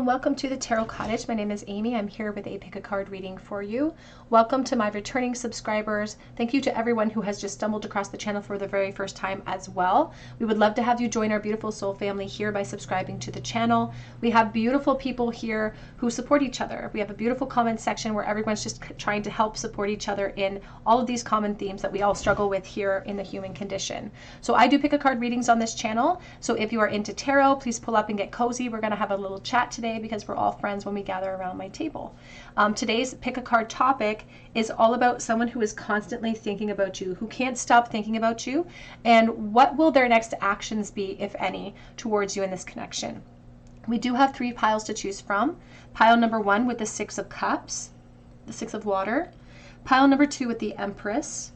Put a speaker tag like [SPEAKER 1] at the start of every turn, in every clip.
[SPEAKER 1] and welcome to the Tarot Cottage. My name is Amy. I'm here with a pick a card reading for you. Welcome to my returning subscribers. Thank you to everyone who has just stumbled across the channel for the very first time as well. We would love to have you join our beautiful soul family here by subscribing to the channel. We have beautiful people here who support each other. We have a beautiful comment section where everyone's just trying to help support each other in all of these common themes that we all struggle with here in the human condition. So I do pick a card readings on this channel. So if you are into tarot, please pull up and get cozy. We're going to have a little chat today because we're all friends when we gather around my table. Today's pick a card topic is all about someone who is constantly thinking about you, who can't stop thinking about you, and what will their next actions be, if any, towards you in this connection. We do have 3 piles to choose from. Pile number 1 with the 6 of Cups, the 6 of Water. Pile number 2 with the Empress.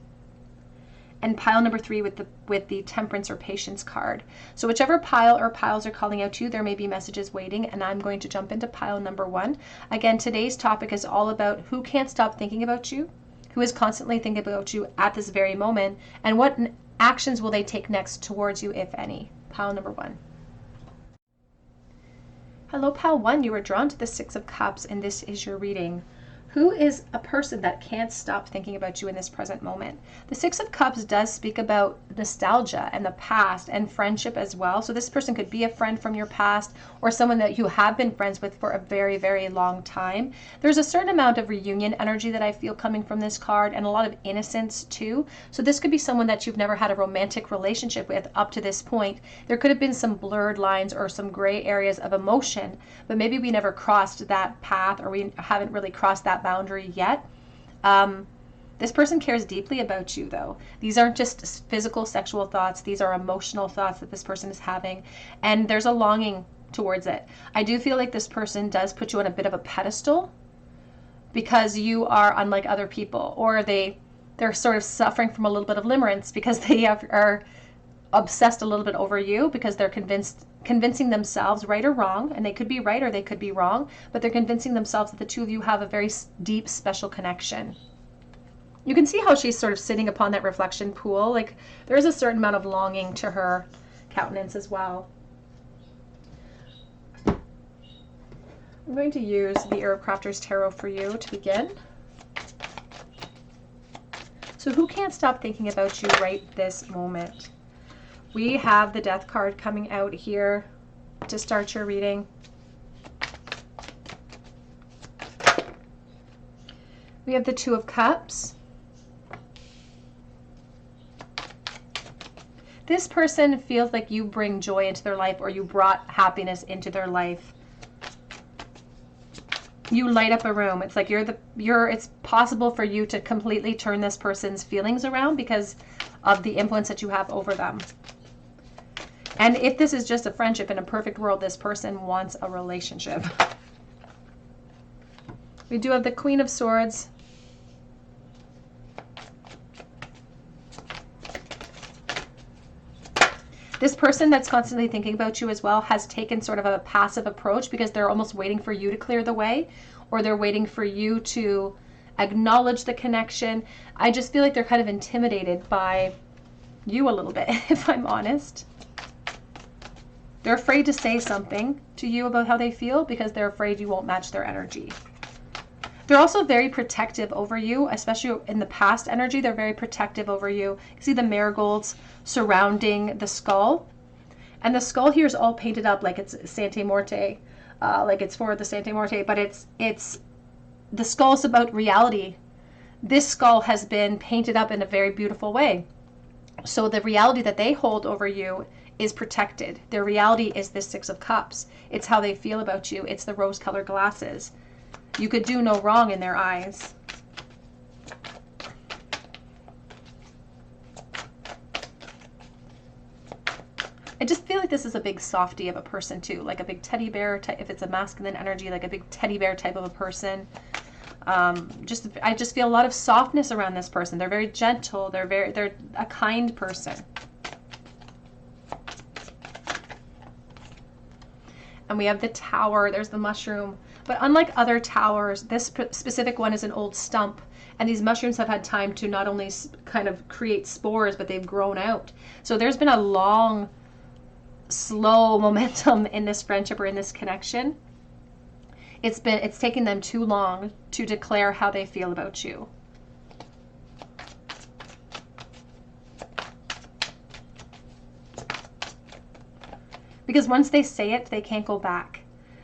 [SPEAKER 1] And pile number 3 with the Temperance or Patience card. So whichever pile or piles are calling out to you, there may be messages waiting, and I'm going to jump into pile number 1. Again, today's topic is all about who can't stop thinking about you, who is constantly thinking about you at this very moment, and what actions will they take next towards you, if any. Pile number 1. Hello, pile 1. You were drawn to the 6 of Cups, and this is your reading. Who is a person that can't stop thinking about you in this present moment? The 6 of Cups does speak about nostalgia and the past and friendship as well. So this person could be a friend from your past or someone that you have been friends with for a very, very long time. There's a certain amount of reunion energy that I feel coming from this card, and a lot of innocence too. So this could be someone that you've never had a romantic relationship with up to this point. There could have been some blurred lines or some gray areas of emotion, but maybe we never crossed that path, or we haven't really crossed that boundary yet. This person cares deeply about you, though. These aren't just physical sexual thoughts. These are emotional thoughts that this person is having, and there's a longing towards it. I do feel like this person does put you on a bit of a pedestal because you are unlike other people, or they're sort of suffering from a little bit of limerence because they are obsessed a little bit over you, because they're convincing themselves, right or wrong, and they could be right or they could be wrong, but they're convincing themselves that the two of you have a very deep, special connection. You can see how she's sort of sitting upon that reflection pool. Like, there is a certain amount of longing to her countenance as well. I'm going to use the Arrow Crafters Tarot for you to begin. So who can't stop thinking about you right this moment? We have the Death card coming out here to start your reading. We have the 2 of Cups. This person feels like you bring joy into their life, or you brought happiness into their life. You light up a room. It's like it's possible for you to completely turn this person's feelings around because of the influence that you have over them. And if this is just a friendship, in a perfect world, this person wants a relationship. We do have the Queen of Swords. This person that's constantly thinking about you as well has taken sort of a passive approach because they're almost waiting for you to clear the way, or they're waiting for you to acknowledge the connection. I just feel like they're kind of intimidated by you a little bit, if I'm honest. They're afraid to say something to you about how they feel because they're afraid you won't match their energy. They're also very protective over you, especially in the past energy. They're very protective over you. You see the marigolds surrounding the skull. And the skull here is all painted up like it's Santa Morte, like it's for the Santa Morte, but the skull is about reality. This skull has been painted up in a very beautiful way. So the reality that they hold over you is protected. Their reality is this 6 of Cups. It's how they feel about you. It's the rose-colored glasses. You could do no wrong in their eyes. I just feel like this is a big softie of a person too, like a big teddy bear type. If it's a masculine energy, like a big teddy bear type of a person. I just feel a lot of softness around this person. They're very gentle. They're a kind person. And we have the Tower. There's the mushroom. But unlike other towers, this specific one is an old stump. And these mushrooms have had time to not only kind of create spores, but they've grown out. So there's been a long, slow momentum in this friendship or in this connection. It's taking them too long to declare how they feel about you. Because once they say it, they can't go back.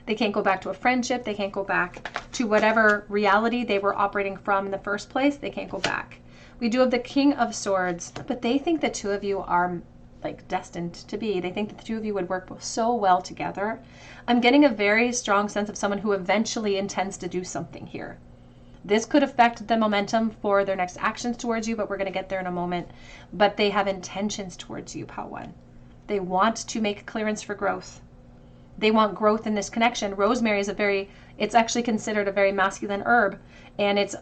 [SPEAKER 1] They can't go back to a friendship. They can't go back to whatever reality they were operating from in the first place. They can't go back. We do have the King of Swords, but they think the two of you are like destined to be. They think that the two of you would work so well together. I'm getting a very strong sense of someone who eventually intends to do something here. This could affect the momentum for their next actions towards you, but we're going to get there in a moment. But they have intentions towards you, Pile 1. They want to make clearance for growth. They want growth in this connection. Rosemary is it's actually considered a very masculine herb, and it's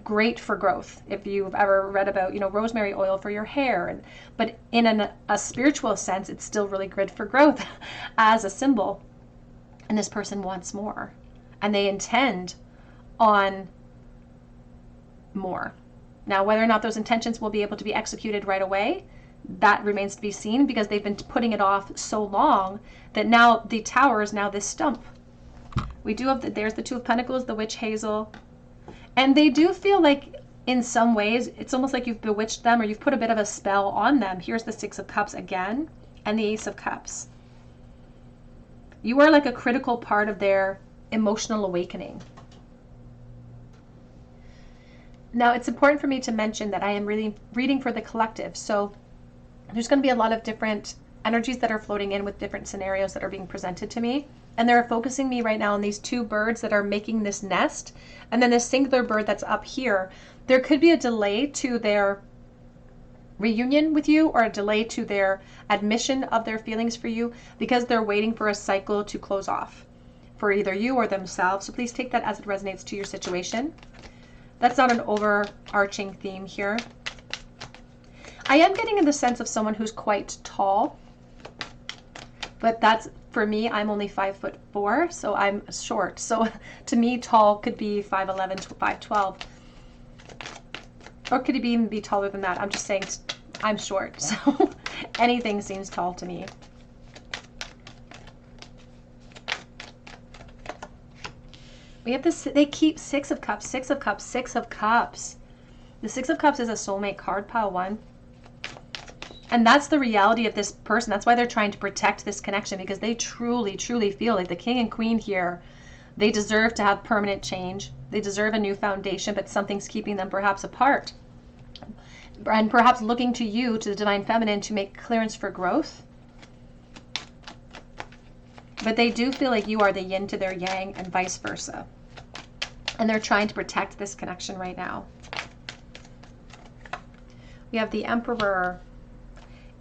[SPEAKER 1] great for growth. If you've ever read about, rosemary oil for your hair, but in a spiritual sense, it's still really good for growth as a symbol. And this person wants more, and they intend on more. Now, whether or not those intentions will be able to be executed right away, that remains to be seen, because they've been putting it off so long that now the Tower is now this stump. We do have there's the Two of Pentacles, the Witch Hazel, and they do feel like in some ways it's almost like you've bewitched them or you've put a bit of a spell on them. Here's the Six of Cups again and the Ace of Cups. You are like a critical part of their emotional awakening. Now, it's important for me to mention that I am really reading for the collective, so there's going to be a lot of different energies that are floating in with different scenarios that are being presented to me. And they're focusing me right now on these two birds that are making this nest. And then this singular bird that's up here. There could be a delay to their reunion with you, or a delay to their admission of their feelings for you, because they're waiting for a cycle to close off for either you or themselves. So please take that as it resonates to your situation. That's not an overarching theme here. I am getting in the sense of someone who's quite tall, but that's, for me, I'm only 5'4", so I'm short. So to me, tall could be 5'11", 5'12", or could it even be taller than that? I'm just saying I'm short, so anything seems tall to me. We have this, they keep Six of Cups, Six of Cups, Six of Cups. The Six of Cups is a soulmate card, Pile 1. And that's the reality of this person. That's why they're trying to protect this connection, because they truly, truly feel like the King and Queen here, they deserve to have permanent change. They deserve a new foundation, but something's keeping them perhaps apart. And perhaps looking to you, to the Divine Feminine, to make clearance for growth. But they do feel like you are the yin to their yang and vice versa. And they're trying to protect this connection right now. We have the Emperor,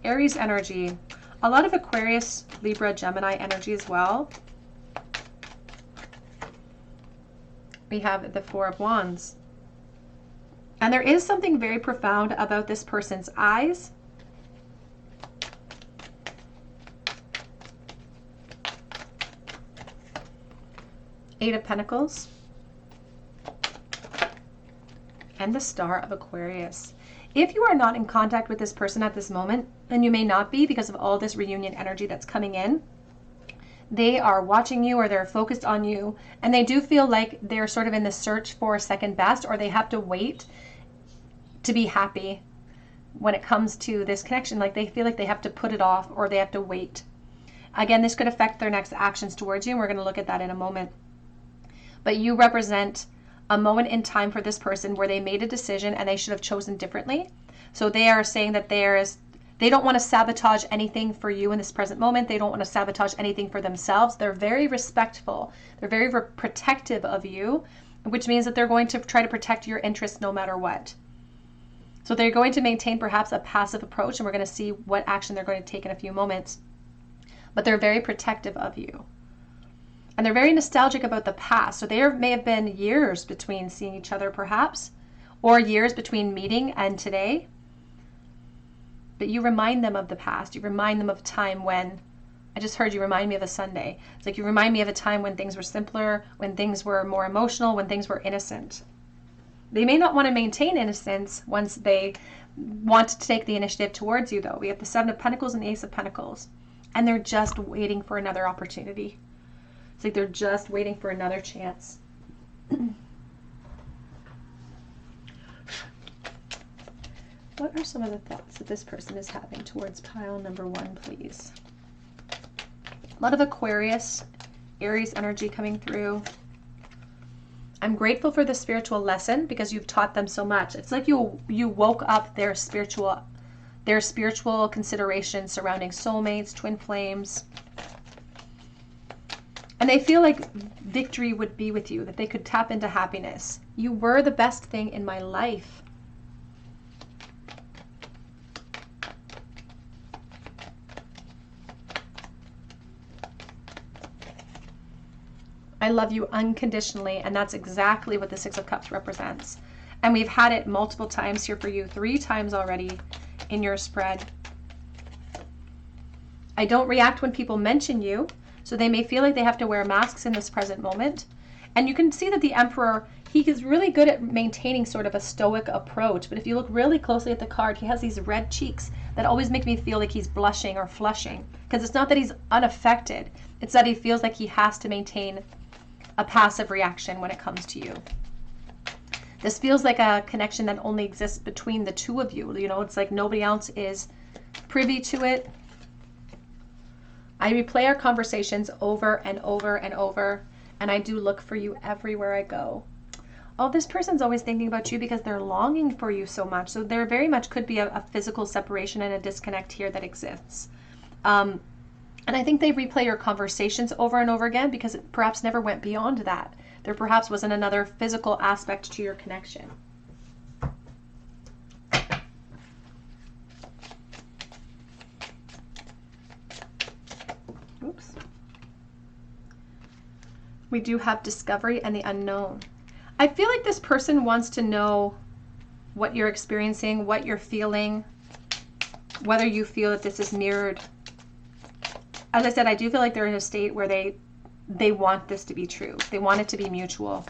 [SPEAKER 1] Aries energy, a lot of Aquarius, Libra, Gemini energy as well. We have the Four of Wands. And there is something very profound about this person's eyes. Eight of Pentacles. And the Star of Aquarius. If you are not in contact with this person at this moment, and you may not be because of all this reunion energy that's coming in, they are watching you, or they're focused on you, and they do feel like they're sort of in the search for a second best, or they have to wait to be happy when it comes to this connection. Like they feel like they have to put it off, or they have to wait. Again, this could affect their next actions towards you, and we're going to look at that in a moment. But you represent a moment in time for this person where they made a decision and they should have chosen differently. So they are saying that they don't want to sabotage anything for you in this present moment. They don't want to sabotage anything for themselves. They're very respectful. They're very protective of you, which means that they're going to try to protect your interests no matter what. So they're going to maintain perhaps a passive approach, and we're going to see what action they're going to take in a few moments. But they're very protective of you. And they're very nostalgic about the past. So there may have been years between seeing each other perhaps, or years between meeting and today. But you remind them of the past. You remind them of a time when, I just heard you remind me of a Sunday. It's like you remind me of a time when things were simpler, when things were more emotional, when things were innocent. They may not want to maintain innocence once they want to take the initiative towards you, though. We have the Seven of Pentacles and the Ace of Pentacles. And they're just waiting for another opportunity. It's like they're just waiting for another chance. What are some of the thoughts that this person is having towards pile number 1, please? A lot of Aquarius, Aries energy coming through. I'm grateful for the spiritual lesson because you've taught them so much. It's like you woke up their spiritual considerations surrounding soulmates, twin flames. And they feel like victory would be with you, that they could tap into happiness. You were the best thing in my life. I love you unconditionally, and that's exactly what the Six of Cups represents. And we've had it multiple times here for you, 3 times already in your spread. I don't react when people mention you, so they may feel like they have to wear masks in this present moment. And you can see that the Emperor, he is really good at maintaining sort of a stoic approach. But if you look really closely at the card, he has these red cheeks that always make me feel like he's blushing or flushing. Because it's not that he's unaffected. It's that he feels like he has to maintain a passive reaction when it comes to you. This feels like a connection that only exists between the two of you. You know, it's like nobody else is privy to it. I replay our conversations over and over and over, and I do look for you everywhere I go. Oh, this person's always thinking about you because they're longing for you so much. So there very much could be a physical separation and a disconnect here that exists. And I think they replay your conversations over and over again because it perhaps never went beyond that. There perhaps wasn't another physical aspect to your connection. Oops. We do have discovery and the unknown. I feel like this person wants to know what you're experiencing, what you're feeling, whether you feel that this is mirrored. As I said, I do feel like they're in a state where they want this to be true. They want it to be mutual.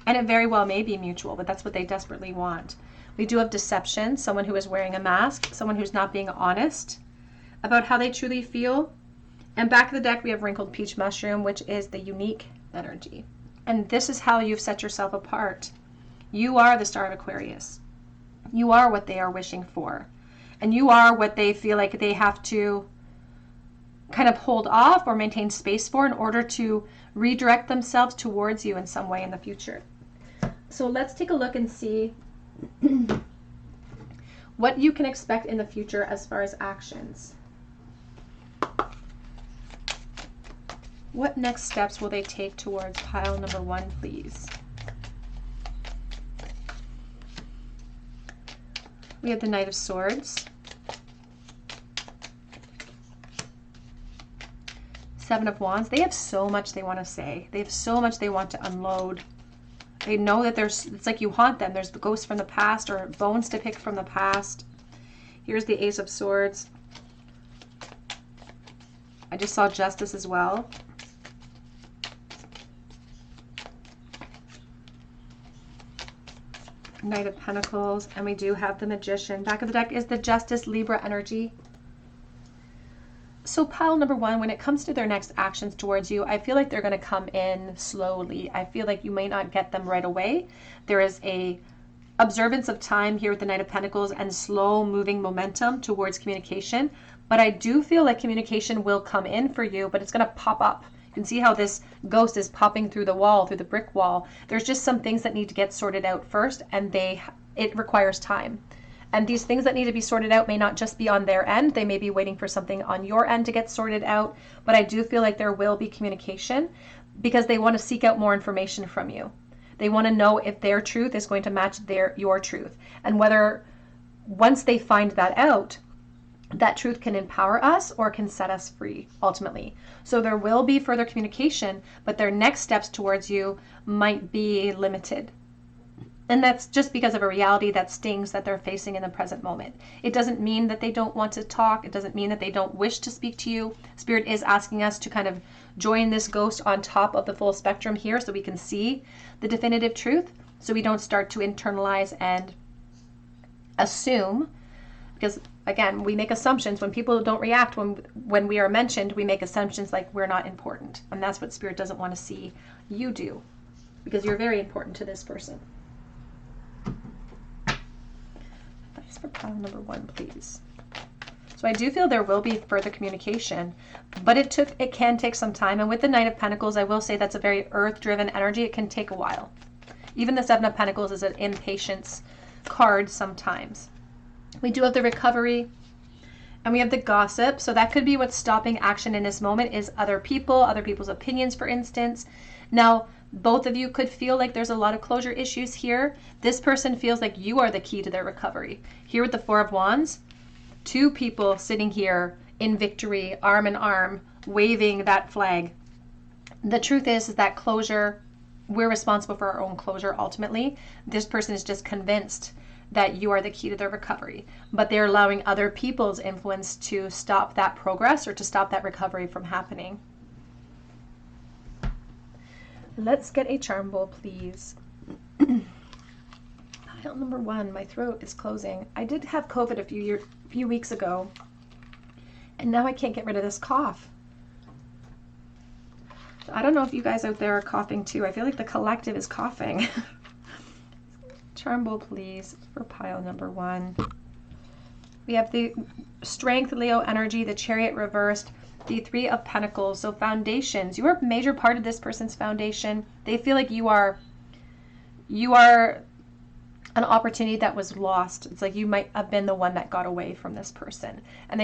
[SPEAKER 1] And it very well may be mutual, but that's what they desperately want. We do have deception, someone who is wearing a mask, someone who's not being honest about how they truly feel. And back of the deck, we have wrinkled peach mushroom, which is the unique energy. And this is how you've set yourself apart. You are the star of Aquarius. You are what they are wishing for. And you are what they feel like they have to kind of hold off or maintain space for in order to redirect themselves towards you in some way in the future. So let's take a look and see what you can expect in the future as far as actions. What next steps will they take towards pile number 1, please? We have the Knight of Swords. 7 of Wands. They have so much they want to say. They have so much they want to unload. They know that it's like you haunt them. There's the ghosts from the past or bones to pick from the past. Here's the Ace of Swords. I just saw Justice as well. Knight of Pentacles. And we do have the Magician. Back of the deck is the Justice, Libra energy. So pile number 1, when it comes to their next actions towards you, I feel like they're going to come in slowly. I feel like you may not get them right away. There is a observance of time here with the Knight of Pentacles and slow moving momentum towards communication. But I do feel like communication will come in for you, but it's going to pop up. You can see how this ghost is popping through the wall, through the brick wall. There's just some things that need to get sorted out first, and it requires time. And these things that need to be sorted out may not just be on their end. They may be waiting for something on your end to get sorted out. But I do feel like there will be communication because they want to seek out more information from you. They want to know if their truth is going to match your truth. And whether once they find that out, that truth can empower us or can set us free ultimately. So there will be further communication, but their next steps towards you might be limited. And that's just because of a reality that stings that they're facing in the present moment. It doesn't mean that they don't want to talk. It doesn't mean that they don't wish to speak to you. Spirit is asking us to kind of join this ghost on top of the full spectrum here so we can see the definitive truth, so we don't start to internalize and assume Because again, we make assumptions when people don't react. When we are mentioned, we make assumptions like we're not important. And that's what Spirit doesn't want to see you do, because you're very important to this person. Advice for pile number 1, please. So I do feel there will be further communication, but it can take some time. And with the Knight of Pentacles, I will say that's a very earth-driven energy. It can take a while. Even the Seven of Pentacles is an impatience card sometimes. We do have the recovery, and we have the gossip. So that could be what's stopping action in this moment is other people, other people's opinions, for instance. Now, both of you could feel like there's a lot of closure issues here. This person feels like you are the key to their recovery. Here with the Four of Wands, 2 people sitting here in victory, arm in arm, waving that flag. The truth is that closure, we're responsible for our own closure ultimately. This person is just convinced that you are the key to their recovery, but they're allowing other people's influence to stop that progress or to stop that recovery from happening. Let's get a charm bowl, please. Pile number 1, my throat is closing. I did have COVID a few weeks ago, and now I can't get rid of this cough. So I don't know if you guys out there are coughing too. I feel like the collective is coughing. Charm bowl, please, for pile number 1. We have the Strength, Leo energy, the Chariot reversed, the 3 of Pentacles. So foundations, you are a major part of this person's foundation. They feel like you are an opportunity that was lost. It's like you might have been the one that got away from this person. And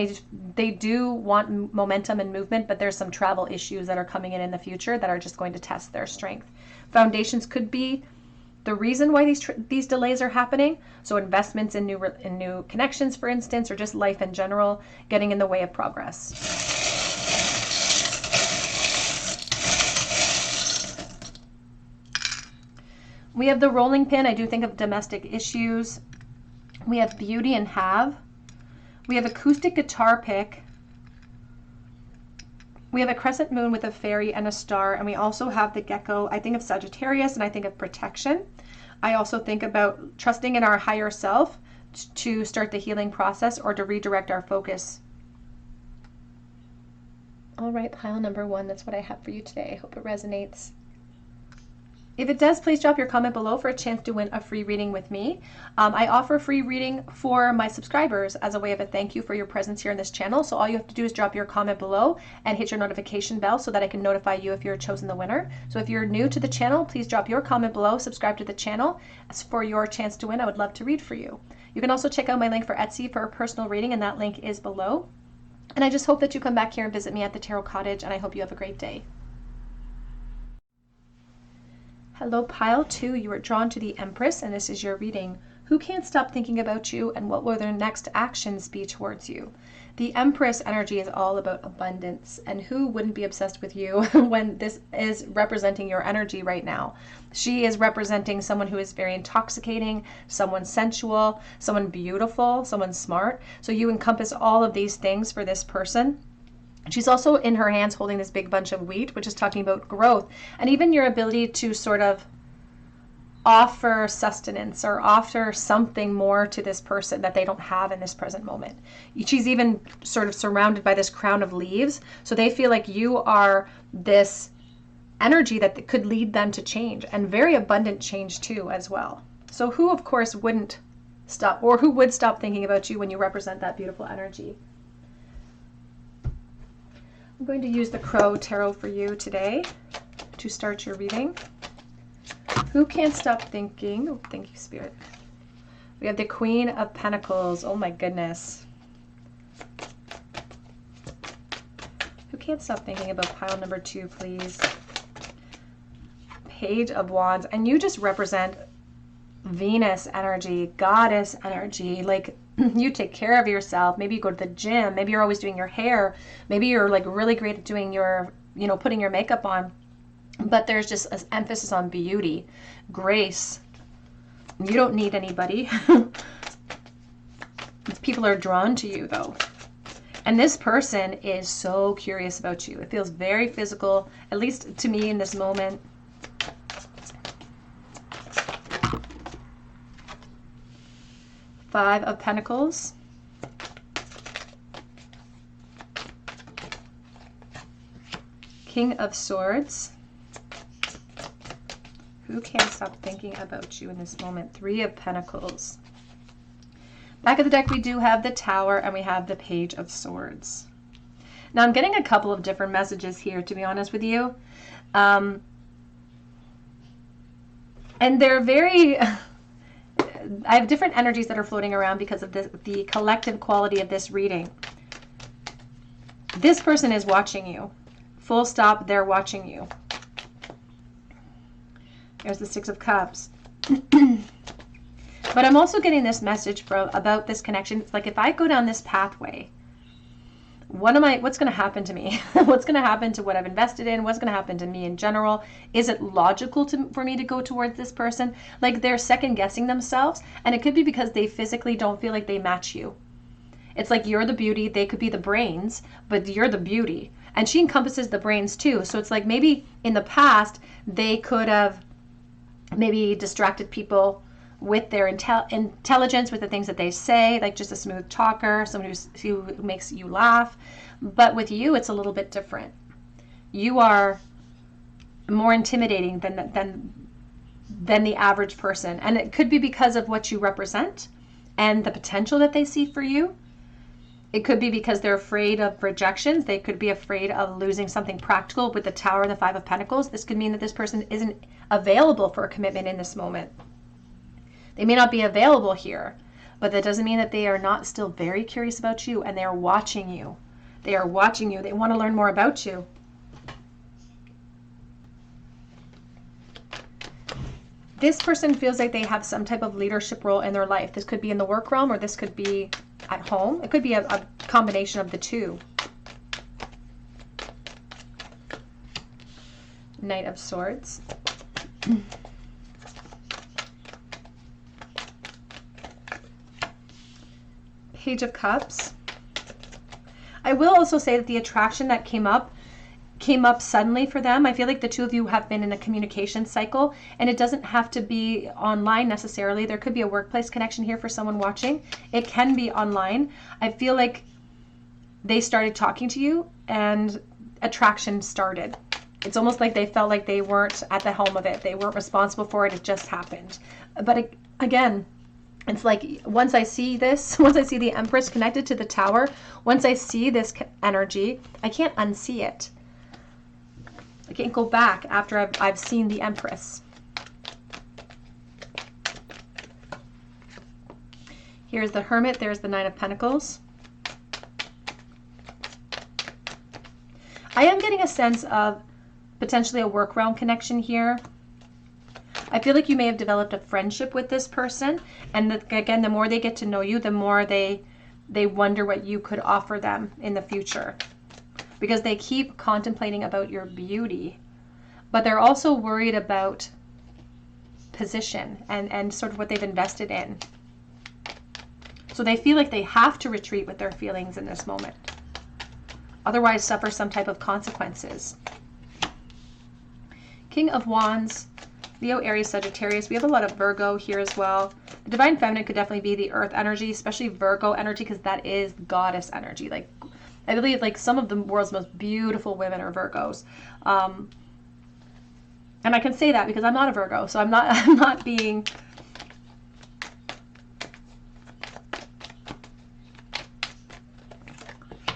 [SPEAKER 1] they do want momentum and movement, but there's some travel issues that are coming in the future that are just going to test their strength. Foundations could be the reason why these delays are happening. So investments in new connections, for instance, or just life in general, getting in the way of progress. We have the rolling pin. I do think of domestic issues. We have beauty and have. We have acoustic guitar pick. We have a crescent moon with a fairy and a star. And we also have the gecko. I think of Sagittarius and I think of protection. I also think about trusting in our higher self to start the healing process or to redirect our focus. All right, pile number 1. That's what I have for you today. I hope it resonates. If it does, please drop your comment below for a chance to win a free reading with me. I offer free reading for my subscribers as a way of a thank you for your presence here in this channel. So all you have to do is drop your comment below and hit your notification bell so that I can notify you if you're chosen the winner. So if you're new to the channel, please drop your comment below, subscribe to the channel. As for your chance to win, I would love to read for you. You can also check out my link for Etsy for a personal reading, and that link is below. And I just hope that you come back here and visit me at the Tarot Cottage, and I hope you have a great day. Hello, pile 2. You are drawn to the Empress, and this is your reading. Who can't stop thinking about you, and what will their next actions be towards you? The Empress energy is all about abundance, and who wouldn't be obsessed with you when this is representing your energy right now? She is representing someone who is very intoxicating, someone sensual, someone beautiful, someone smart. So you encompass all of these things for this person. She's also in her hands holding this big bunch of wheat, which is talking about growth and even your ability to sort of offer sustenance or offer something more to this person that they don't have in this present moment. She's even sort of surrounded by this crown of leaves. So they feel like you are this energy that could lead them to change, and very abundant change too as well. So who, of course, wouldn't stop, or who would stop thinking about you when you represent that beautiful energy? I'm going to use the Crow Tarot for you today to start your reading. Who can't stop thinking? Oh, thank you, Spirit. We have the Queen of Pentacles. Oh my goodness. Who can't stop thinking about pile number 2, please? Page of Wands. And you just represent Venus energy, goddess energy. Like, you take care of yourself. Maybe you go to the gym. Maybe you're always doing your hair. Maybe you're like really great at doing your, putting your makeup on. But there's just an emphasis on beauty, grace. You don't need anybody. People are drawn to you though. And this person is so curious about you. It feels very physical, at least to me in this moment. Five of Pentacles. King of Swords. Who can't stop thinking about you in this moment? Three of Pentacles. Back of the deck, we do have the Tower and we have the Page of Swords. Now, I'm getting a couple of different messages here, to be honest with you. And they're very... I have different energies that are floating around because of the collective quality of this reading. This person is watching you. Full stop, they're watching you. There's the Six of Cups. But I'm also getting this message about this connection. It's like, if I go down this pathway, what's going to happen to me? What's going to happen to what I've invested in? What's going to happen to me in general? Is it logical for me to go towards this person? Like, they're second guessing themselves, and it could be because they physically don't feel like they match you. It's like, you're the beauty, they could be the brains, but you're the beauty. And she encompasses the brains too. So it's like, maybe in the past, they could have maybe distracted people with their intelligence, with the things that they say, like just a smooth talker, someone who makes you laugh. But with you, it's a little bit different. You are more intimidating than the average person. And it could be because of what you represent and the potential that they see for you. It could be because they're afraid of rejections. They could be afraid of losing something practical with the Tower and the Five of Pentacles. This could mean that this person isn't available for a commitment in this moment. They may not be available here, but that doesn't mean that they are not still very curious about you, and they are watching you. They are watching you. They want to learn more about you. This person feels like they have some type of leadership role in their life. This could be in the work realm, or this could be at home. It could be a combination of the two. Knight of Swords. Page of Cups. I will also say that the attraction that came up suddenly for them. I feel like the two of you have been in a communication cycle, and it doesn't have to be online necessarily. There could be a workplace connection here for someone watching. It can be online. I feel like they started talking to you and attraction started. It's almost like they felt like they weren't at the helm of it. They weren't responsible for it. It just happened. But again, it's like, once I see this, once I see the Empress connected to the Tower, once I see this energy, I can't unsee it. I can't go back after I've seen the Empress. Here's the Hermit. There's the Nine of Pentacles. I am getting a sense of potentially a work realm connection here. I feel like you may have developed a friendship with this person, and again, the more they get to know you, the more they wonder what you could offer them in the future, because they keep contemplating about your beauty, but they're also worried about position and sort of what they've invested in. So they feel like they have to retreat with their feelings in this moment, otherwise suffer some type of consequences. King of Wands. Leo, Aries, Sagittarius. We have a lot of Virgo here as well. The Divine Feminine could definitely be the Earth energy, especially Virgo energy, because that is goddess energy. Like, I believe like some of the world's most beautiful women are Virgos. And I can say that because I'm not a Virgo, so I'm not being...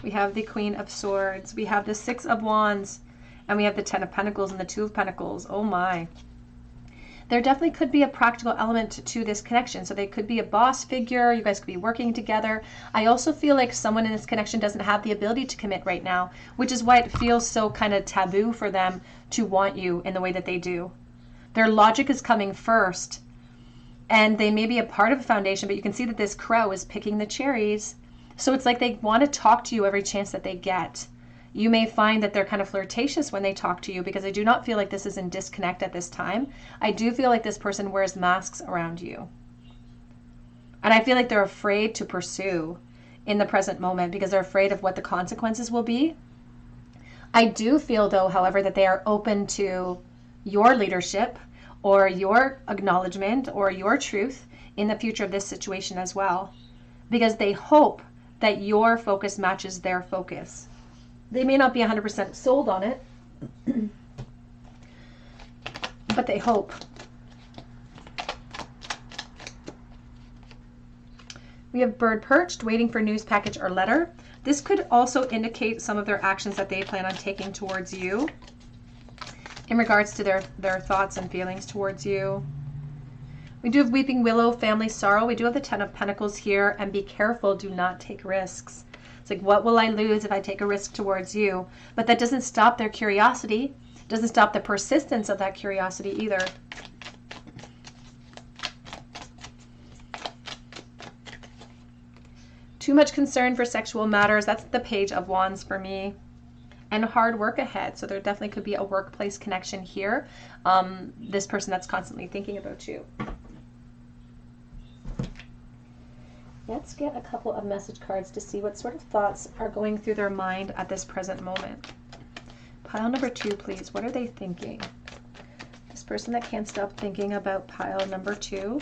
[SPEAKER 1] We have the Queen of Swords. We have the Six of Wands. And we have the Ten of Pentacles and the Two of Pentacles. Oh my. There definitely could be a practical element to this connection. So they could be a boss figure. You guys could be working together. I also feel like someone in this connection doesn't have the ability to commit right now, which is why it feels so kind of taboo for them to want you in the way that they do. Their logic is coming first, and they may be a part of a foundation, but you can see that this crow is picking the cherries. So it's like they want to talk to you every chance that they get. You may find that they're kind of flirtatious when they talk to you, because I do not feel like this is in disconnect at this time. I do feel like this person wears masks around you. And I feel like they're afraid to pursue in the present moment because they're afraid of what the consequences will be. I do feel, though, however, that they are open to your leadership or your acknowledgement or your truth in the future of this situation as well, because they hope that your focus matches their focus. They may not be 100% sold on it, But they hope. We have bird perched, waiting for news package or letter. This could also indicate some of their actions that they plan on taking towards you in regards to their thoughts and feelings towards you. We do have weeping willow, family sorrow. We do have the 10 of Pentacles here, and be careful, do not take risks. It's like, what will I lose if I take a risk towards you? But that doesn't stop their curiosity. It doesn't stop the persistence of that curiosity either. Too much concern for sexual matters. That's the Page of Wands for me. And hard work ahead. So there definitely could be a workplace connection here. This person that's constantly thinking about you. Let's get a couple of message cards to see what sort of thoughts are going through their mind at this present moment. Pile number 2, please. What are they thinking? This person that can't stop thinking about pile number 2.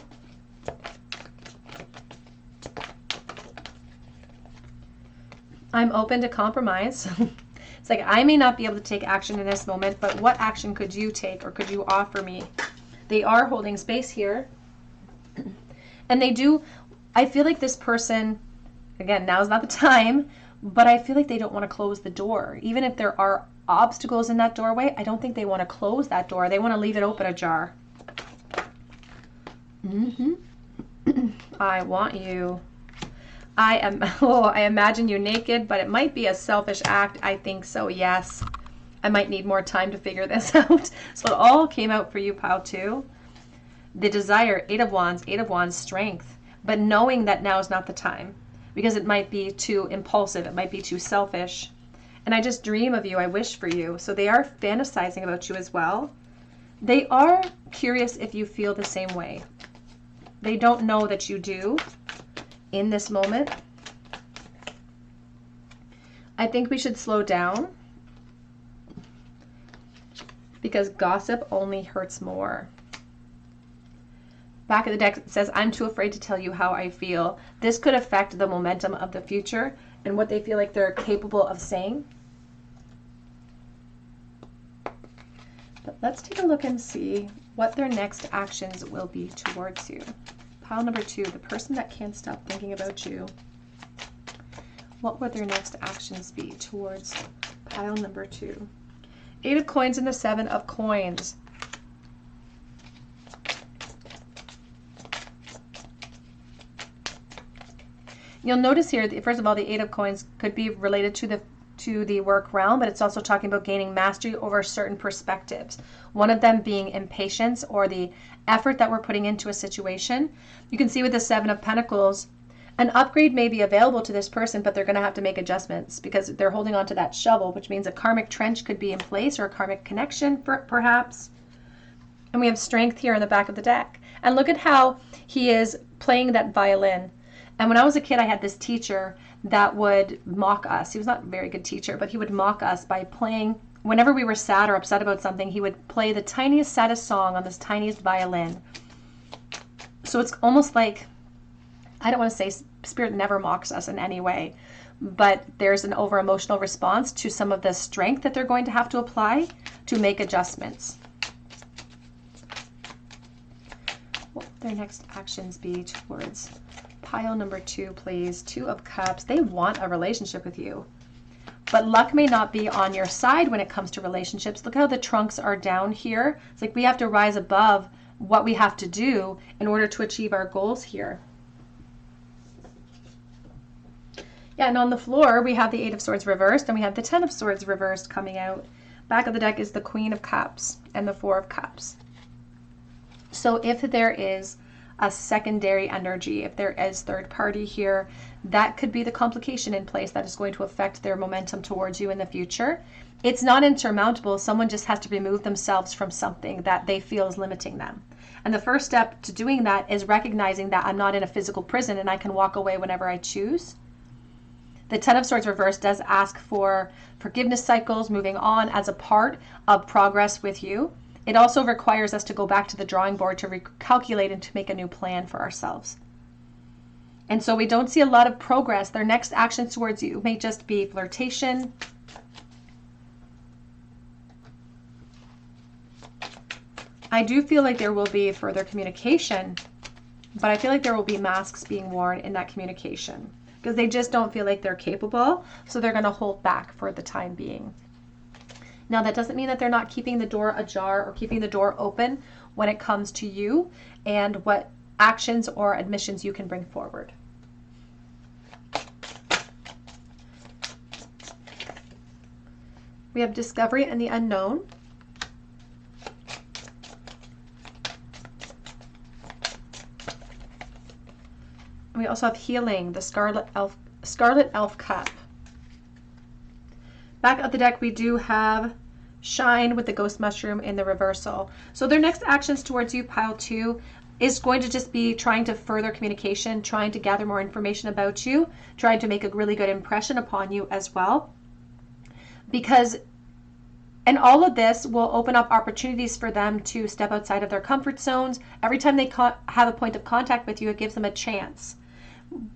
[SPEAKER 1] I'm open to compromise. It's like, I may not be able to take action in this moment, but what action could you take or could you offer me? They are holding space here. And they do, I feel like this person, again, now's not the time, but I feel like they don't want to close the door. Even if there are obstacles in that doorway, I don't think they want to close that door. They want to leave it open ajar. I want you. I imagine you naked, but it might be a selfish act. I think so, yes. I might need more time to figure this out. So it all came out for you, pile 2. The desire, 8 of Wands, strength. But knowing that now is not the time, because it might be too impulsive. It might be too selfish. And I just dream of you. I wish for you. So they are fantasizing about you as well. They are curious if you feel the same way. They don't know that you do. In this moment, I think we should slow down because gossip only hurts more. Back of the deck, it says, I'm too afraid to tell you how I feel. This could affect the momentum of the future and what they feel like they're capable of saying. But let's take a look and see what their next actions will be towards you. Pile number 2, the person that can't stop thinking about you. What would their next actions be towards pile number 2? 8 of Coins and the 7 of Coins. You'll notice here, first of all, the 8 of Coins could be related to the work realm, but it's also talking about gaining mastery over certain perspectives. One of them being impatience or the effort that we're putting into a situation. You can see with the 7 of Pentacles, an upgrade may be available to this person, but they're going to have to make adjustments because they're holding on to that shovel, which means a karmic trench could be in place or a karmic connection perhaps. And we have strength here in the back of the deck. And look at how he is playing that violin. And when I was a kid, I had this teacher that would mock us. He was not a very good teacher, but he would mock us by playing, whenever we were sad or upset about something, he would play the tiniest, saddest song on this tiniest violin. So it's almost like, I don't want to say spirit never mocks us in any way, but there's an over-emotional response to some of the strength that they're going to have to apply to make adjustments. What will their next actions be towards pile number 2, please? 2 of Cups. They want a relationship with you. But luck may not be on your side when it comes to relationships. Look how the trunks are down here. It's like we have to rise above what we have to do in order to achieve our goals here. Yeah, and on the floor, we have the 8 of Swords reversed, and we have the 10 of Swords reversed coming out. Back of the deck is the Queen of Cups and the 4 of Cups. So if there is a secondary energy, if there is third party here, that could be the complication in place that is going to affect their momentum towards you in the future. It's not insurmountable. Someone just has to remove themselves from something that they feel is limiting them. And the first step to doing that is recognizing that I'm not in a physical prison and I can walk away whenever I choose. The 10 of Swords reversed does ask for forgiveness cycles, moving on as a part of progress with you. It also requires us to go back to the drawing board to recalculate and to make a new plan for ourselves. And so we don't see a lot of progress. Their next actions towards you may just be flirtation, I do feel like there will be further communication, but I feel like there will be masks being worn in that communication because they just don't feel like they're capable. So they're going to hold back for the time being. Now, that doesn't mean that they're not keeping the door ajar or keeping the door open when it comes to you and what actions or admissions you can bring forward. We have discovery and the unknown. We also have healing, the Scarlet Elf Cup. Back of the deck, we do have shine with the ghost mushroom in the reversal. So their next actions towards you, pile 2, is going to just be trying to further communication, trying to gather more information about you, trying to make a really good impression upon you as well. And all of this will open up opportunities for them to step outside of their comfort zones. Every time they have a point of contact with you, it gives them a chance.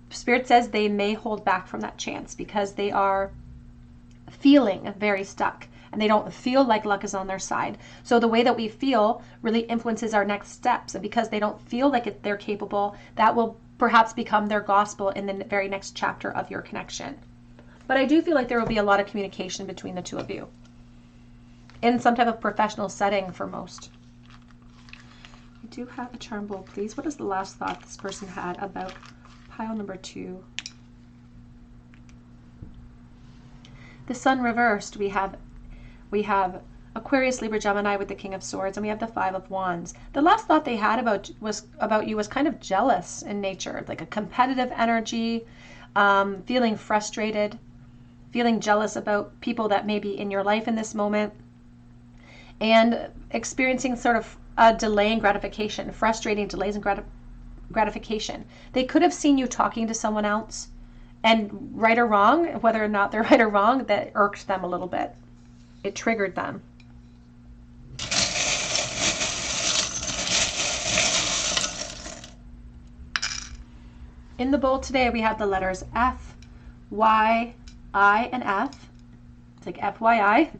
[SPEAKER 1] Spirit says they may hold back from that chance because they are feeling very stuck and they don't feel like luck is on their side. So the way that we feel really influences our next steps. And because they don't feel like they're capable, that will perhaps become their gospel in the very next chapter of your connection. But I do feel like there will be a lot of communication between the two of you in some type of professional setting for most. I do have a charm bowl, please. What is the last thought this person had about pile number 2? The sun reversed. We have Aquarius, Libra, Gemini with the King of Swords, and we have the 5 of Wands. The last thought they had about you was kind of jealous in nature, like a competitive energy, feeling frustrated, feeling jealous about people that may be in your life in this moment, and experiencing sort of a delay in gratification, frustrating delays in gratification. They could have seen you talking to someone else, and right or wrong, whether or not they're right or wrong, that irked them a little bit. It triggered them. In the bowl today, we have the letters F, Y, I, and F. It's like FYI.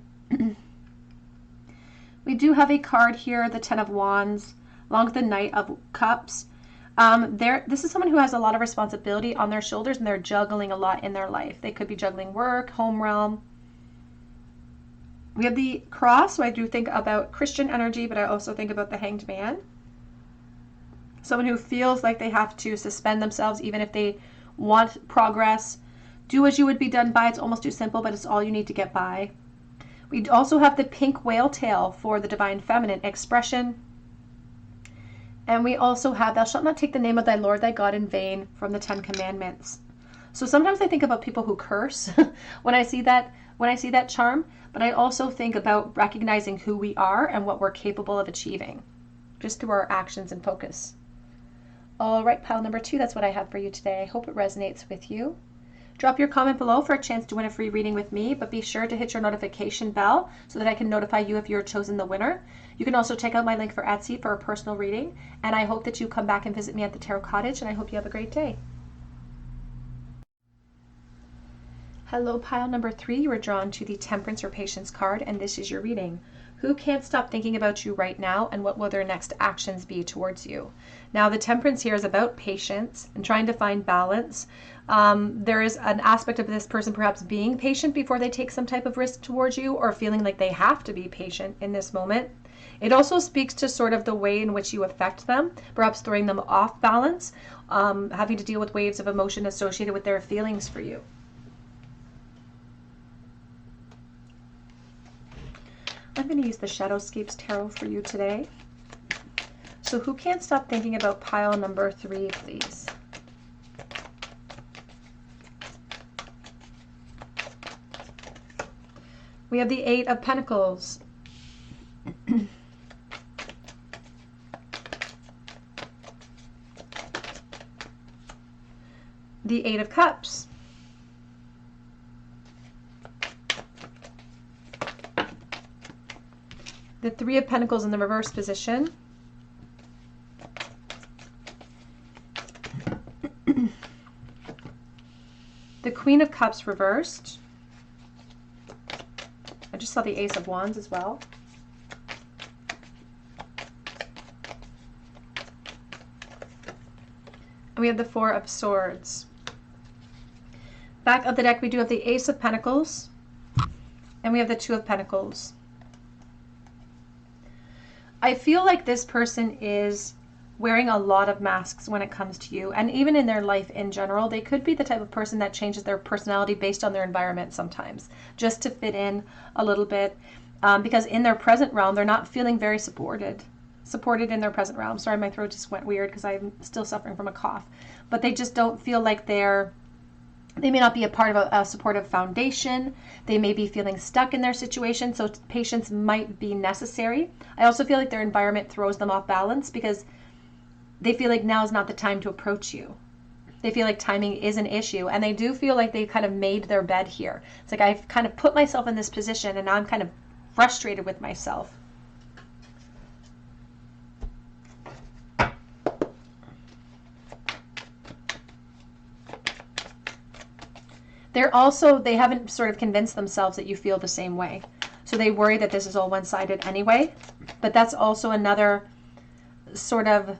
[SPEAKER 1] We do have a card here, the 10 of Wands, along with the Knight of Cups. This is someone who has a lot of responsibility on their shoulders and they're juggling a lot in their life. They could be juggling work, home realm. We have the Cross, so I do think about Christian energy, but I also think about the Hanged Man. Someone who feels like they have to suspend themselves even if they want progress. Do as you would be done by. It's almost too simple, but it's all you need to get by. We also have the pink whale tail for the divine feminine expression. And we also have, thou shalt not take the name of thy Lord thy God in vain, from the 10 Commandments. So sometimes I think about people who curse when I see that charm, but I also think about recognizing who we are and what we're capable of achieving, just through our actions and focus. All right, pile number 2, that's what I have for you today. I hope it resonates with you. Drop your comment below for a chance to win a free reading with me, but be sure to hit your notification bell so that I can notify you if you're chosen the winner. You can also check out my link for Etsy for a personal reading, and I hope that you come back and visit me at the Tarot Cottage, and I hope you have a great day. Hello, pile number 3. You were drawn to the Temperance or Patience card, and this is your reading. Who can't stop thinking about you right now, and what will their next actions be towards you? Now, the Temperance here is about patience and trying to find balance. There is an aspect of this person perhaps being patient before they take some type of risk towards you, or feeling like they have to be patient in this moment. It also speaks to sort of the way in which you affect them, perhaps throwing them off balance, having to deal with waves of emotion associated with their feelings for you. I'm going to use the Shadowscapes Tarot for you today. So who can't stop thinking about pile number 3, please? We have the 8 of Pentacles. The 8 of Cups. The 3 of Pentacles in the reverse position. The Queen of Cups reversed. I just saw the Ace of Wands as well. And we have the Four of Swords. Back of the deck, we do have the Ace of Pentacles. And we have the Two of Pentacles. I feel like this person is wearing a lot of masks when it comes to you, and even in their life in general. They could be the type of person that changes their personality based on their environment sometimes, just to fit in a little bit, because in their present realm, they're not feeling very supported in their present realm. Sorry, my throat just went weird because I'm still suffering from a cough, but they just don't feel like they may not be a part of a supportive foundation. They may be feeling stuck in their situation, so patience might be necessary. I also feel like their environment throws them off balance because they feel like now is not the time to approach you. They feel like timing is an issue, and they do feel like they kind of made their bed here. It's like I've kind of put myself in this position, and now I'm kind of frustrated with myself. They haven't sort of convinced themselves that you feel the same way. So they worry that this is all one-sided anyway, but that's also another sort of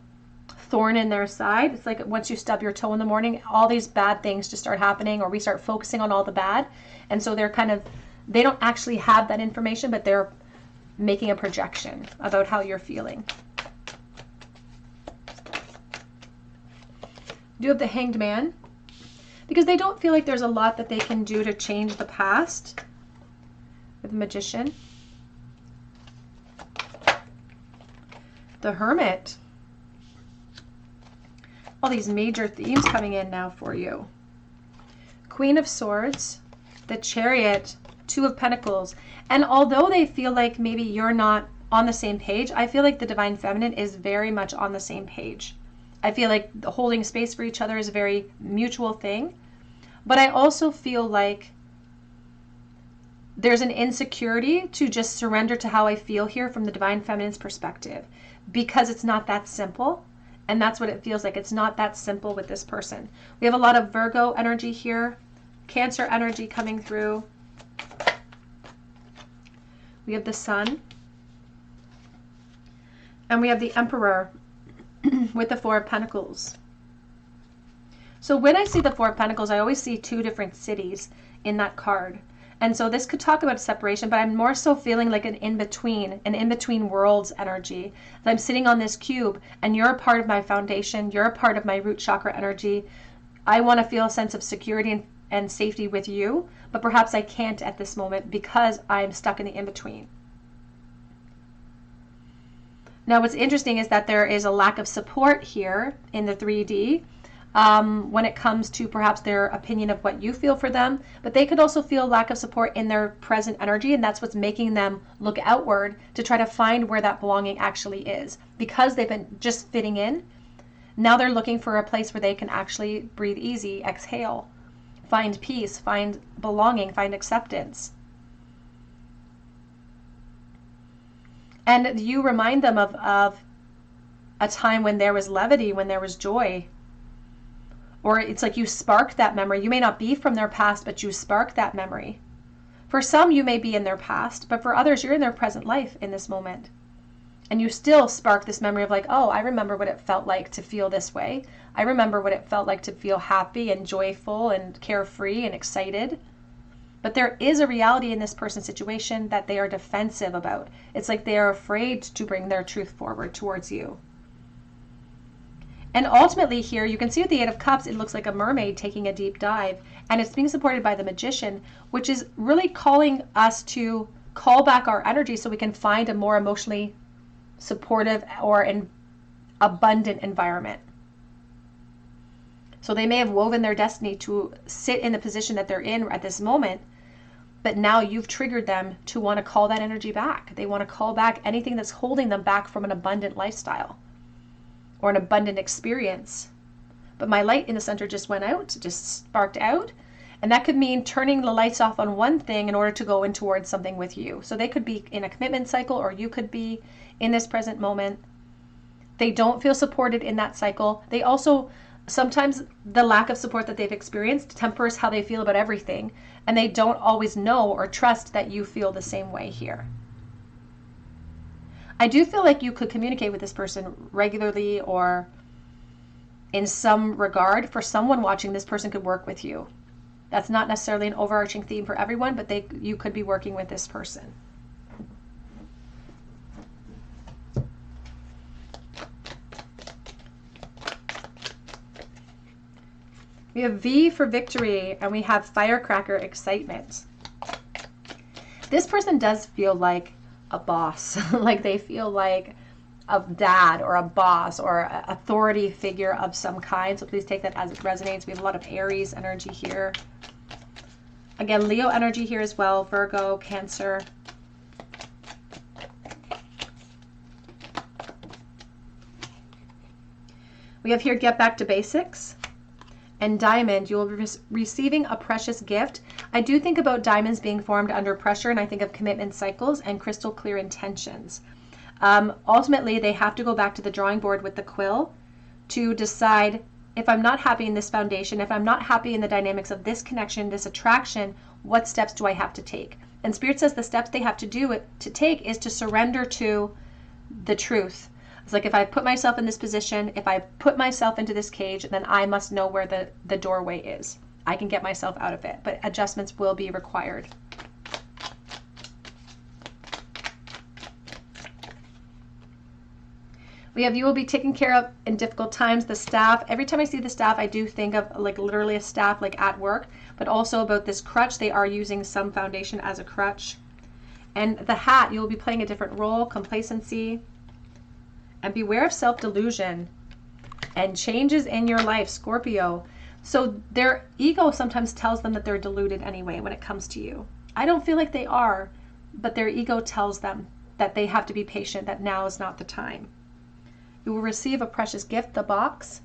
[SPEAKER 1] thorn in their side. It's like once you stub your toe in the morning, all these bad things just start happening, or we start focusing on all the bad. And so they don't actually have that information, but they're making a projection about how you're feeling. You have the Hanged Man, because they don't feel like there's a lot that they can do to change the past. With the Magician. The Hermit. All these major themes coming in now for you. Queen of Swords, the Chariot, Two of Pentacles. And although they feel like maybe you're not on the same page, I feel like the Divine Feminine is very much on the same page. I feel like holding space for each other is a very mutual thing. But I also feel like there's an insecurity to just surrender to how I feel here from the Divine Feminine's perspective, because it's not that simple. And that's what it feels like. It's not that simple with this person. We have a lot of Virgo energy here, Cancer energy coming through. We have the Sun. And we have the Emperor with the Four of Pentacles. So when I see the Four of Pentacles, I always see two different cities in that card. And so this could talk about separation, but I'm more so feeling like an in-between worlds energy. I'm sitting on this cube, and you're a part of my foundation. You're a part of my root chakra energy. I want to feel a sense of security and safety with you, but perhaps I can't at this moment because I'm stuck in the in-between. Now, what's interesting is that there is a lack of support here in the 3D. When it comes to perhaps their opinion of what you feel for them, but they could also feel lack of support in their present energy, and that's what's making them look outward to try to find where that belonging actually is. Because they've been just fitting in, now they're looking for a place where they can actually breathe easy, exhale, find peace, find belonging, find acceptance. And you remind them of a time when there was levity, when there was joy. Or it's like you spark that memory. You may not be from their past, but you spark that memory. For some, you may be in their past, but for others, you're in their present life in this moment. And you still spark this memory of like, oh, I remember what it felt like to feel this way. I remember what it felt like to feel happy and joyful and carefree and excited. But there is a reality in this person's situation that they are defensive about. It's like they are afraid to bring their truth forward towards you. And ultimately here, you can see with the Eight of Cups, it looks like a mermaid taking a deep dive. And it's being supported by the Magician, which is really calling us to call back our energy so we can find a more emotionally supportive or an abundant environment. So they may have woven their destiny to sit in the position that they're in at this moment, but now you've triggered them to want to call that energy back. They want to call back anything that's holding them back from an abundant lifestyle or an abundant experience. But my light in the center just went out, just sparked out. And that could mean turning the lights off on one thing in order to go in towards something with you. So they could be in a commitment cycle, or you could be in this present moment. They don't feel supported in that cycle. They also, sometimes the lack of support that they've experienced tempers how they feel about everything. And they don't always know or trust that you feel the same way here. I do feel like you could communicate with this person regularly, or in some regard. For someone watching, this person could work with you. That's not necessarily an overarching theme for everyone, but you could be working with this person. We have V for victory, and we have firecracker, excitement. This person does feel like a boss, like they feel like a dad or a boss or an authority figure of some kind. So please take that as it resonates. We have a lot of Aries energy here. Again, Leo energy here as well, Virgo, Cancer. We have here get back to basics. And diamond, you will be receiving a precious gift. I do think about diamonds being formed under pressure, and I think of commitment cycles and crystal clear intentions. Ultimately, they have to go back to the drawing board with the quill to decide, if I'm not happy in this foundation, if I'm not happy in the dynamics of this connection, this attraction, what steps do I have to take? And Spirit says the steps they have to take is to surrender to the truth. It's like, if I put myself in this position, if I put myself into this cage, then I must know where the doorway is. I can get myself out of it, but adjustments will be required. We have you will be taken care of in difficult times. The staff, every time I see the staff, I do think of like literally a staff like at work, but also about this crutch. They are using some foundation as a crutch. And the hat, you will be playing a different role, complacency. And beware of self-delusion and changes in your life, Scorpio. So their ego sometimes tells them that they're deluded anyway when it comes to you. I don't feel like they are, but their ego tells them that they have to be patient, that now is not the time. You will receive a precious gift, the box,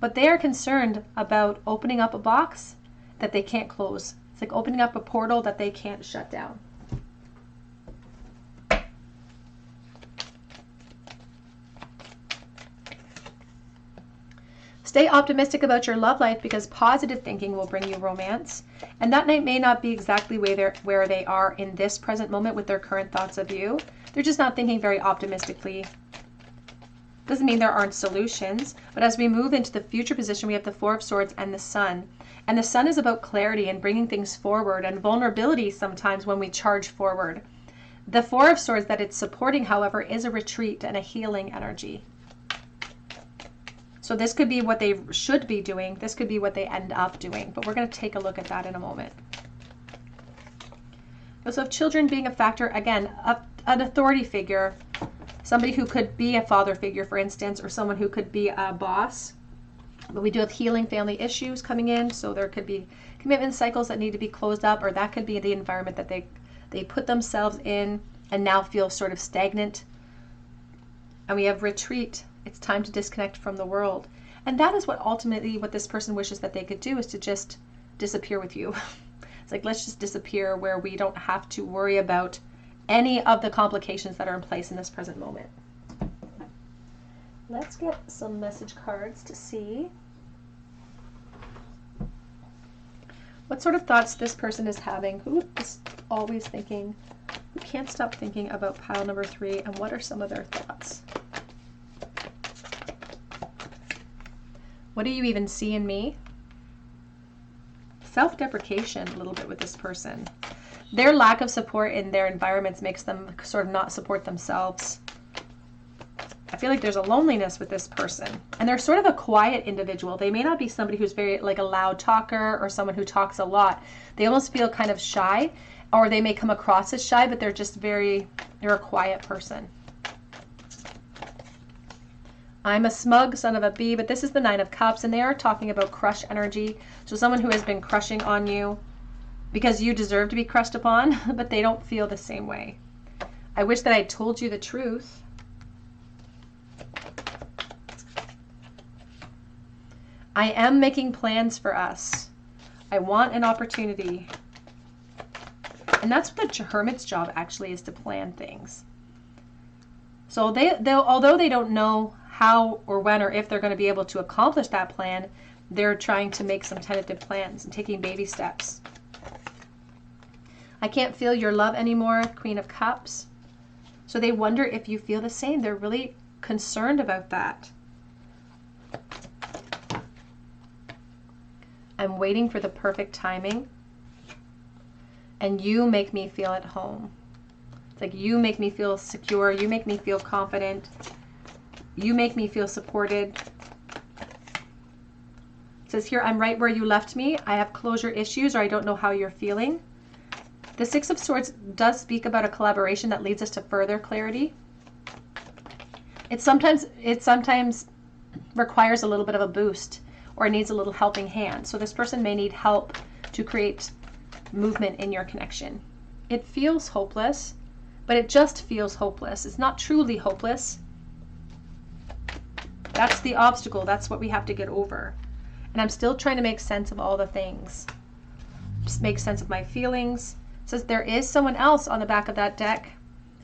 [SPEAKER 1] but they are concerned about opening up a box that they can't close. It's like opening up a portal that they can't shut down. Stay optimistic about your love life, because positive thinking will bring you romance. And that night may not be exactly where they are in this present moment with their current thoughts of you. They're just not thinking very optimistically. Doesn't mean there aren't solutions, but as we move into the future position, we have the Four of Swords and the Sun. And the Sun is about clarity and bringing things forward, and vulnerability sometimes when we charge forward. The Four of Swords that it's supporting, however, is a retreat and a healing energy. So this could be what they should be doing. This could be what they end up doing. But we're going to take a look at that in a moment. We also have children being a factor. Again, an authority figure. Somebody who could be a father figure, for instance, or someone who could be a boss. But we do have healing family issues coming in. So there could be commitment cycles that need to be closed up. Or that could be the environment that they put themselves in and now feel sort of stagnant. And we have retreat. It's time to disconnect from the world. And that is what ultimately what this person wishes that they could do, is to just disappear with you. It's like, let's just disappear where we don't have to worry about any of the complications that are in place in this present moment. Let's get some message cards to see what sort of thoughts this person is having. Who is always thinking, who can't stop thinking about pile number 3, and what are some of their thoughts? What do you even see in me? Self-deprecation a little bit with this person. Their lack of support in their environments makes them sort of not support themselves. I feel like there's a loneliness with this person. And they're sort of a quiet individual. They may not be somebody who's very like a loud talker or someone who talks a lot. They almost feel kind of shy, or they may come across as shy, but they're just they're a quiet person. I'm a smug son of a bee, but this is the Nine of Cups, and they are talking about crush energy. So someone who has been crushing on you because you deserve to be crushed upon, but they don't feel the same way. I wish that I told you the truth. I am making plans for us. I want an opportunity. And that's what the Hermit's job actually is, to plan things. So they'll, although they don't know how or when or if they're going to be able to accomplish that plan, they're trying to make some tentative plans and taking baby steps. I can't feel your love anymore, Queen of Cups. So they wonder if you feel the same. They're really concerned about that. I'm waiting for the perfect timing. And you make me feel at home. It's like you make me feel secure. You make me feel confident. You make me feel supported. It says here, I'm right where you left me. I have closure issues, or I don't know how you're feeling. The Six of Swords does speak about a collaboration that leads us to further clarity. It sometimes requires a little bit of a boost, or needs a little helping hand. So this person may need help to create movement in your connection. It feels hopeless, but it just feels hopeless. It's not truly hopeless. That's the obstacle. That's what we have to get over. And I'm still trying to make sense of all the things. Just make sense of my feelings. It says there is someone else on the back of that deck.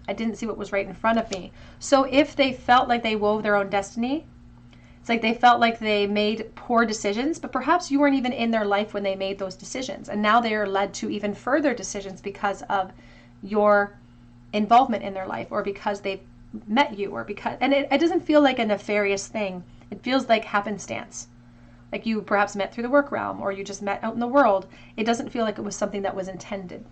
[SPEAKER 1] I didn't see what was right in front of me. So if they felt like they wove their own destiny, it's like they felt like they made poor decisions, but perhaps you weren't even in their life when they made those decisions. And now they are led to even further decisions because of your involvement in their life, or because they've met you, or because, and it doesn't feel like a nefarious thing. It feels like happenstance. Like you perhaps met through the work realm, or you just met out in the world. It doesn't feel like it was something that was intended.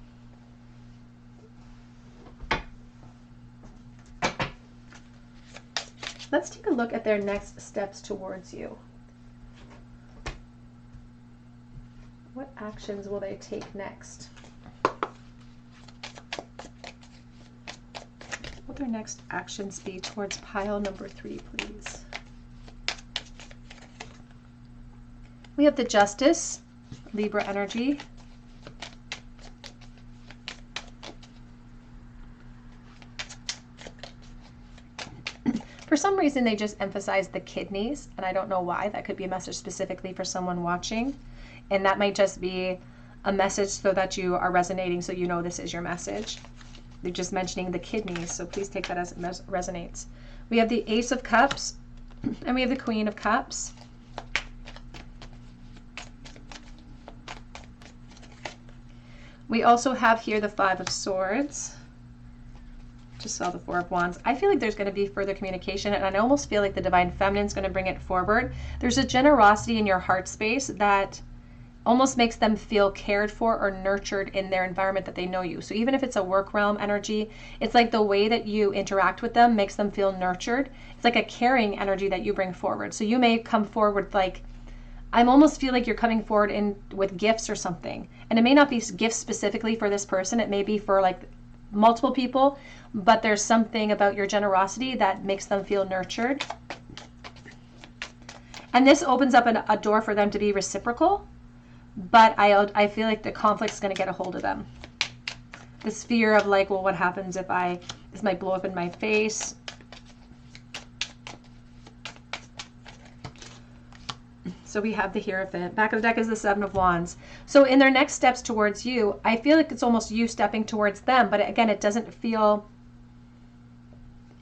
[SPEAKER 1] Let's take a look at their next steps towards you. What actions will they take next? What will their next actions be towards pile number 3, please? We have the Justice, Libra energy. For some reason, they just emphasize the kidneys, and I don't know why. That could be a message specifically for someone watching, and that might just be a message so that you are resonating, so you know this is your message. They're just mentioning the kidneys, so please take that as it resonates. We have the Ace of Cups, and we have the Queen of Cups. We also have here the Five of Swords. Just saw the Four of Wands. I feel like there's going to be further communication, and I almost feel like the Divine Feminine is going to bring it forward. There's a generosity in your heart space that almost makes them feel cared for or nurtured in their environment that they know you. So even if it's a work realm energy, it's like the way that you interact with them makes them feel nurtured. It's like a caring energy that you bring forward. So you may come forward like, I almost feel like you're coming forward in with gifts or something. And it may not be gifts specifically for this person. It may be for like multiple people, but there's something about your generosity that makes them feel nurtured. And this opens up a door for them to be reciprocal, but I feel like the conflict's going to get a hold of them. This fear of like, well, what happens if this might blow up in my face? So we have the Hierophant. Back of the deck is the Seven of Wands. So in their next steps towards you, I feel like it's almost you stepping towards them. But again, it doesn't feel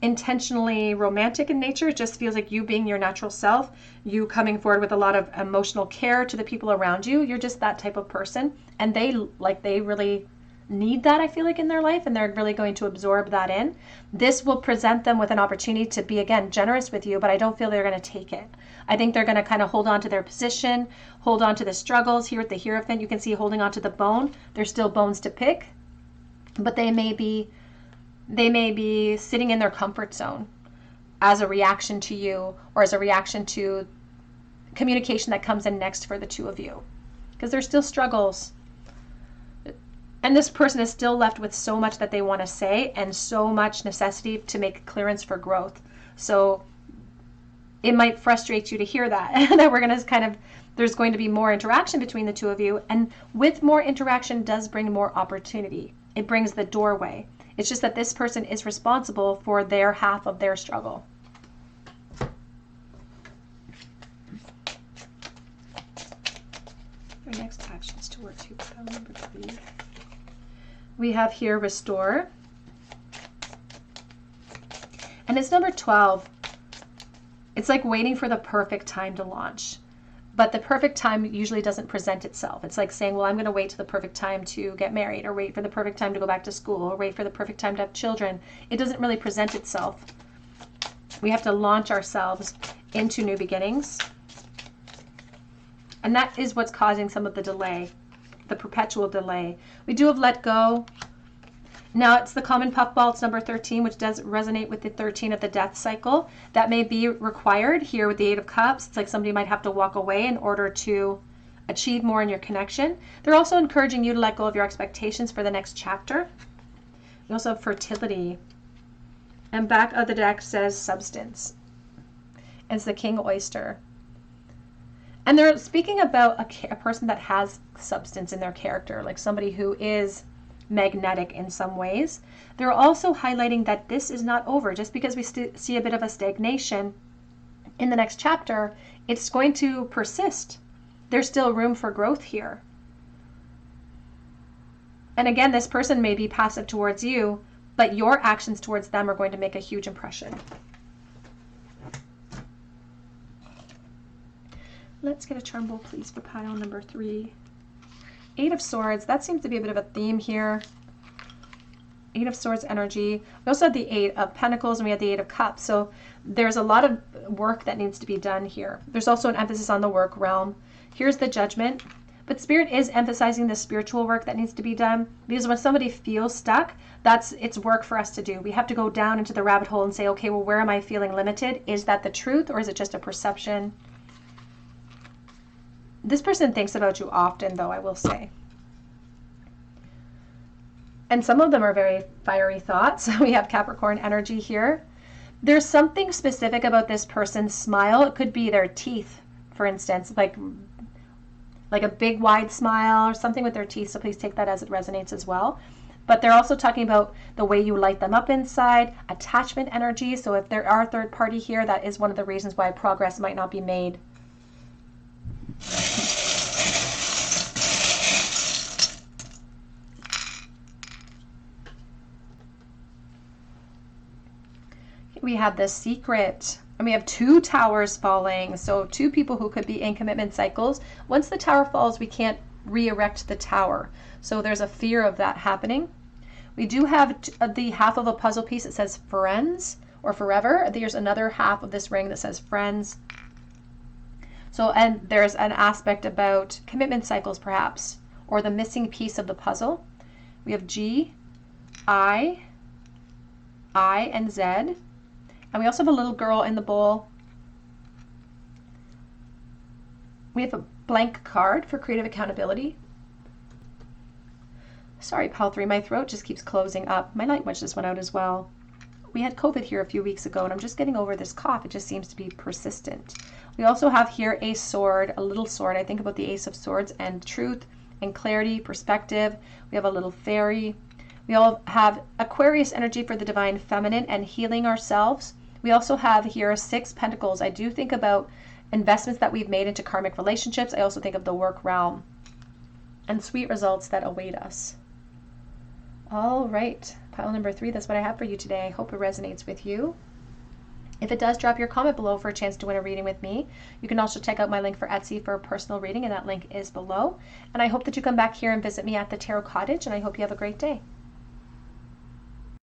[SPEAKER 1] intentionally romantic in nature. It just feels like you being your natural self, you coming forward with a lot of emotional care to the people around you. You're just that type of person. And they really need that, I feel like, in their life, and they're really going to absorb that in. This will present them with an opportunity to be, again, generous with you, but I don't feel they're going to take it. I think they're going to kind of hold on to their position, hold on to the struggles. Here at the Hierophant, you can see holding on to the bone. There's still bones to pick, but they may be sitting in their comfort zone as a reaction to you, or as a reaction to communication that comes in next for the two of you, because there's still struggles. And this person is still left with so much that they want to say and so much necessity to make clearance for growth. So it might frustrate you to hear that, that we're going to there's going to be more interaction between the two of you. And with more interaction does bring more opportunity. It brings the doorway. It's just that this person is responsible for their half of their struggle. Our next actions towards you, pile number 3. We have here Restore. And it's number 12. It's like waiting for the perfect time to launch. But the perfect time usually doesn't present itself. It's like saying, well, I'm going to wait to the perfect time to get married, or wait for the perfect time to go back to school, or wait for the perfect time to have children. It doesn't really present itself. We have to launch ourselves into new beginnings. And that is what's causing some of the delay, the perpetual delay. We do have let go. Now it's the common puffball, it's number 13, which does resonate with the 13 of the death cycle. That may be required here with the 8 of Cups. It's like somebody might have to walk away in order to achieve more in your connection. They're also encouraging you to let go of your expectations for the next chapter. We also have fertility. And back of the deck says substance. It's the King Oyster. And they're speaking about a person that has substance in their character, like somebody who is magnetic in some ways. They're also highlighting that this is not over. Just because we see a bit of a stagnation in the next chapter, it's going to persist. There's still room for growth here. And again, this person may be passive towards you, but your actions towards them are going to make a huge impression. Let's get a charm bowl, please, for pile number 3. 8 of Swords, that seems to be a bit of a theme here. 8 of Swords energy. We also have the 8 of Pentacles and we have the 8 of Cups. So there's a lot of work that needs to be done here. There's also an emphasis on the work realm. Here's the Judgment. But Spirit is emphasizing the spiritual work that needs to be done, because when somebody feels stuck, it's work for us to do. We have to go down into the rabbit hole and say, okay, well, where am I feeling limited? Is that the truth, or is it just a perception? This person thinks about you often, though, I will say. And some of them are very fiery thoughts. We have Capricorn energy here. There's something specific about this person's smile. It could be their teeth, for instance, like a big wide smile or something with their teeth. So please take that as it resonates as well. But they're also talking about the way you light them up inside, attachment energy. So if there are a third party here, that is one of the reasons why progress might not be made. We have the Secret, and we have 2 towers falling. So 2 people who could be in commitment cycles. Once the tower falls, we can't re-erect the tower. So there's a fear of that happening. We do have the half of a puzzle piece that says friends or forever. There's another half of this ring that says friends. So, and there's an aspect about commitment cycles perhaps, or the missing piece of the puzzle. We have G, I, and Z. And we also have a little girl in the bowl. We have a blank card for creative accountability. Sorry, pile 3, my throat just keeps closing up. My light switch just went out as well. We had COVID here a few weeks ago, and I'm just getting over this cough. It just seems to be persistent. We also have here a sword, a little sword. I think about the Ace of Swords and truth and clarity, perspective. We have a little fairy. We all have Aquarius energy for the divine feminine and healing ourselves. We also have here 6 pentacles. I do think about investments that we've made into karmic relationships. I also think of the work realm and sweet results that await us. All right, pile number 3, that's what I have for you today. I hope it resonates with you. If it does, drop your comment below for a chance to win a reading with me. You can also check out my link for Etsy for a personal reading, and that link is below. And I hope that you come back here and visit me at the Tarot Cottage, and I hope you have a great day.